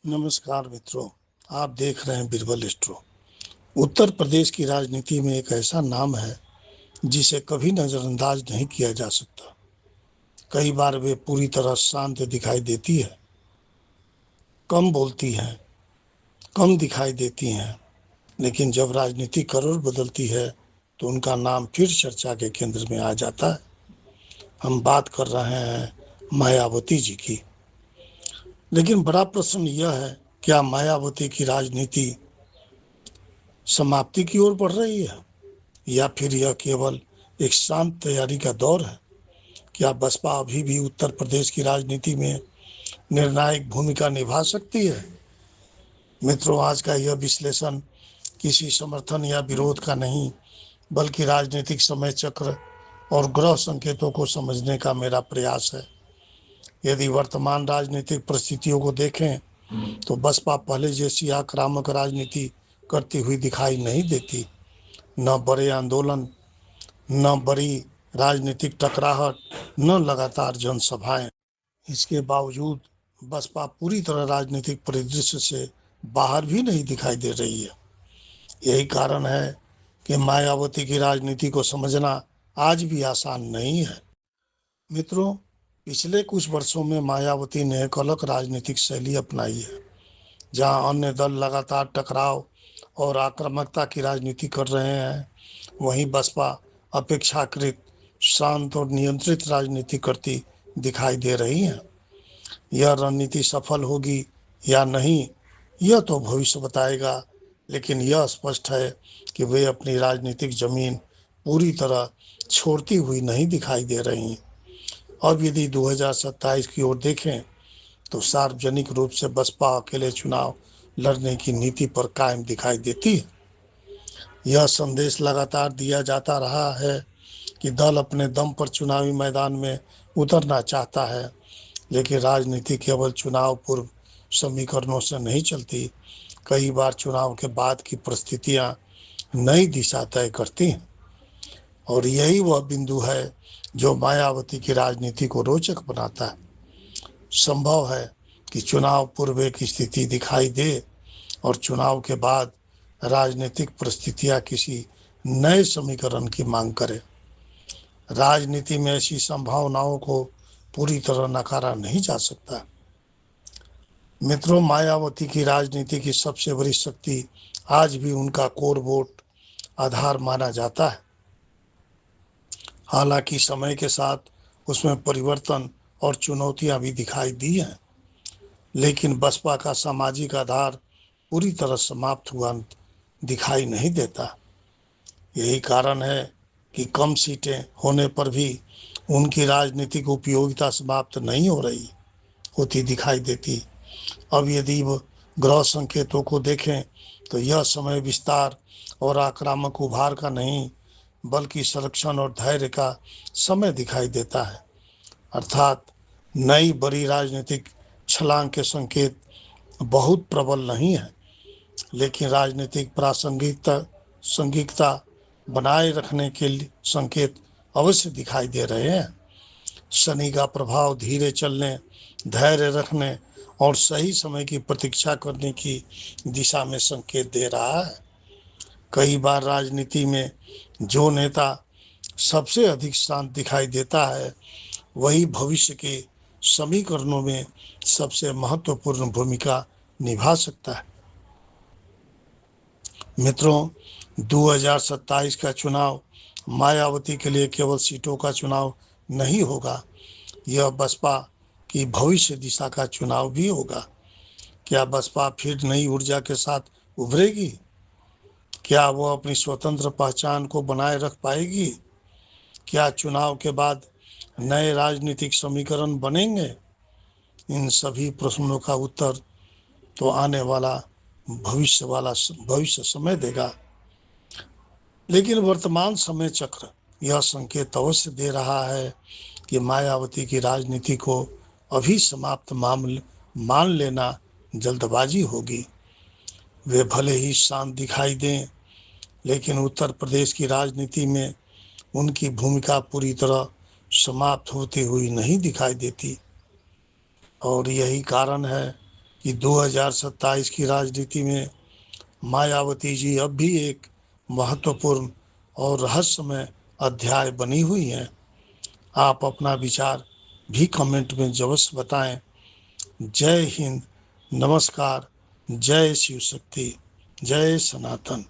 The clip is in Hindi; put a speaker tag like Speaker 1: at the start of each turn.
Speaker 1: नमस्कार मित्रों, आप देख रहे हैं बीरबल एस्ट्रो। उत्तर प्रदेश की राजनीति में एक ऐसा नाम है जिसे कभी नजरअंदाज नहीं किया जा सकता। कई बार वे पूरी तरह शांत दिखाई देती है, कम बोलती हैं, कम दिखाई देती हैं, लेकिन जब राजनीति करोड़ बदलती है तो उनका नाम फिर चर्चा के केंद्र में आ जाता है। हम बात कर रहे हैं मायावती जी की। लेकिन बड़ा प्रश्न यह है, क्या मायावती की राजनीति समाप्ति की ओर बढ़ रही है या फिर यह केवल एक शांत तैयारी का दौर है? क्या बसपा अभी भी उत्तर प्रदेश की राजनीति में निर्णायक भूमिका निभा सकती है? मित्रों, आज का यह विश्लेषण किसी समर्थन या विरोध का नहीं, बल्कि राजनीतिक समय चक्र और ग्रह संकेतों को समझने का मेरा प्रयास है। यदि वर्तमान राजनीतिक परिस्थितियों को देखें तो बसपा पहले जैसी आक्रामक राजनीति करती हुई दिखाई नहीं देती। न बड़े आंदोलन, न बड़ी राजनीतिक टकराहट, न लगातार जनसभाएं। इसके बावजूद बसपा पूरी तरह राजनीतिक परिदृश्य से बाहर भी नहीं दिखाई दे रही है। यही कारण है कि मायावती की राजनीति को समझना आज भी आसान नहीं है। मित्रों, पिछले कुछ वर्षों में मायावती ने एक अलग राजनीतिक शैली अपनाई है। जहां अन्य दल लगातार टकराव और आक्रामकता की राजनीति कर रहे हैं, वहीं बसपा अपेक्षाकृत शांत और नियंत्रित राजनीति करती दिखाई दे रही है। यह रणनीति सफल होगी या नहीं, यह तो भविष्य बताएगा, लेकिन यह स्पष्ट है कि वे अपनी राजनीतिक जमीन पूरी तरह छोड़ती हुई नहीं दिखाई दे रही। अब यदि 2027 की ओर देखें तो सार्वजनिक रूप से बसपा अकेले चुनाव लड़ने की नीति पर कायम दिखाई देती है। यह संदेश लगातार दिया जाता रहा है कि दल अपने दम पर चुनावी मैदान में उतरना चाहता है, लेकिन राजनीति केवल चुनाव पूर्व समीकरणों से नहीं चलती। कई बार चुनाव के बाद की परिस्थितियां नई दिशा तय करती हैं, और यही वह बिंदु है जो मायावती की राजनीति को रोचक बनाता है। संभव है कि चुनाव पूर्व एक स्थिति दिखाई दे और चुनाव के बाद राजनीतिक परिस्थितियां किसी नए समीकरण की मांग करें। राजनीति में ऐसी संभावनाओं को पूरी तरह नकारा नहीं जा सकता। मित्रों, मायावती की राजनीति की सबसे बड़ी शक्ति आज भी उनका कोर वोट आधार माना जाता है। हालांकि समय के साथ उसमें परिवर्तन और चुनौतियां भी दिखाई दी हैं, लेकिन बसपा का सामाजिक आधार पूरी तरह समाप्त हुआ दिखाई नहीं देता। यही कारण है कि कम सीटें होने पर भी उनकी राजनीतिक उपयोगिता समाप्त नहीं हो रही होती दिखाई देती। अब यदि ग्रह संकेतों को देखें तो यह समय विस्तार और आक्रामक उभार का नहीं, बल्कि संरक्षण और धैर्य का समय दिखाई देता है। अर्थात नई बड़ी राजनीतिक छलांग के संकेत बहुत प्रबल नहीं है, लेकिन राजनीतिक प्रासंगिकता बनाए रखने के संकेत अवश्य दिखाई दे रहे हैं। शनि का प्रभाव धीरे चलने, धैर्य रखने और सही समय की प्रतीक्षा करने की दिशा में संकेत दे रहा है। कई बार राजनीति में जो नेता सबसे अधिक शांत दिखाई देता है, वही भविष्य के समीकरणों में सबसे महत्वपूर्ण भूमिका निभा सकता है। मित्रों, 2027 का चुनाव मायावती के लिए केवल सीटों का चुनाव नहीं होगा, यह बसपा की भविष्य दिशा का चुनाव भी होगा। क्या बसपा फिर नई ऊर्जा के साथ उभरेगी? क्या वह अपनी स्वतंत्र पहचान को बनाए रख पाएगी? क्या चुनाव के बाद नए राजनीतिक समीकरण बनेंगे? इन सभी प्रश्नों का उत्तर तो आने वाला भविष्य समय देगा। लेकिन वर्तमान समय चक्र यह संकेत अवश्य दे रहा है कि मायावती की राजनीति को अभी समाप्त मान लेना जल्दबाजी होगी। वे भले ही शांत दिखाई दें, लेकिन उत्तर प्रदेश की राजनीति में उनकी भूमिका पूरी तरह समाप्त होती हुई नहीं दिखाई देती। और यही कारण है कि 2027 की राजनीति में मायावती जी अब भी एक महत्वपूर्ण और रहस्यमय अध्याय बनी हुई हैं। आप अपना विचार भी कमेंट में जरूर बताएं। जय हिंद, नमस्कार, जय शिव शक्ति, जय सनातन।